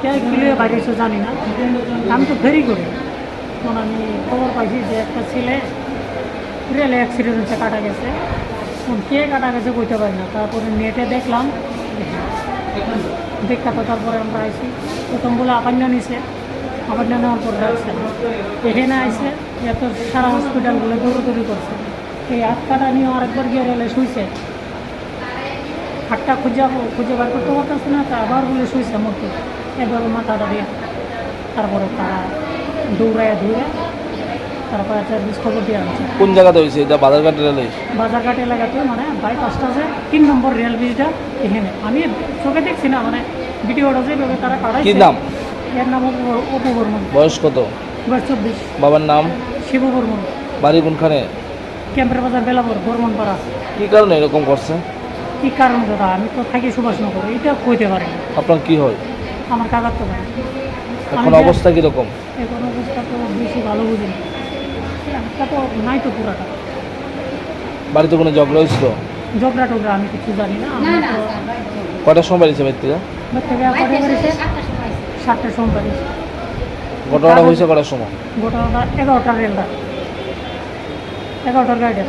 থেকে কিলিয়ে বাইরেছে জানি না, আমি তো ফেরি করি। তখন আমি খবর পাইছি যে একটা ছেলে রেলে অ্যাক্সিডেন্ট হচ্ছে, কাটা গেছে। তখন কে কাটা গেছে কইতে পারি না, তারপরে নেটে দেখলাম, দেখা তো তারপরে আমরা আইসি। প্রথম বলে আপান্না নিছে, আপান্না নেওয়ার পর রাখছে না, এখানে আইসে এত সারা হসপিটালগুলো দৌড়াদৌড়ি করছে। এই হাত কাটা নিয়ে আরেকবার গিয়ে রেলে শুইছে, হাতটা খুঁজে বার করতে পারতেছে না, তা আবার বলে শুয়েছে মতো এবার মাথাটা দিয়ে। তারপরে তারা দৌড়ায় তারপরে একটা খবর দিয়ে আনছে। কোন জায়গাতে হয়েছে এটা? বাজারঘাট রেলে? বাজারঘাট এলাকাতে, মানে বাইপাসটা আছে 3 নম্বর রেল ব্রিজটা এখানে। আমি চোখে দেখছি না, মানে ভিডিওটা যেভাবে তারা কি কাটাইছে। নাম? এর নাম অপু বর্মন। বয়স কত? বয়স 24। বাবার নাম? শিবু বর্মন। বাড়ি কোনখানে? ক্যাম্পের বাজার বেলাপুর বর্মন পাড়া। কি কারণে এরকম করছে? কী কারণ দাদা, আমি তো থাকি সুভাষনগর, এটা কইতে পারি না। আপনার কি হয়? আমার কাকার তো ভাই। এখন অবস্থা কিরকম? এখন অবস্থা তো বেশি ভালো বুঝি না, একটা তো নাই তো পুরাটা। বাড়িতে কোনো ঝগড়া হয়েছিল? ঝগড়া টগড়া আমি কিছু জানি না। আমি তো কটার সময় বাড়িছে বাড়ি থেকে? বাড়িতে 7টার সময় বাড়িছে। ঘটনাটা হয়েছে কটার সময়? ঘটনাটা 11টার রেলটা, 11টার গাড়িটা।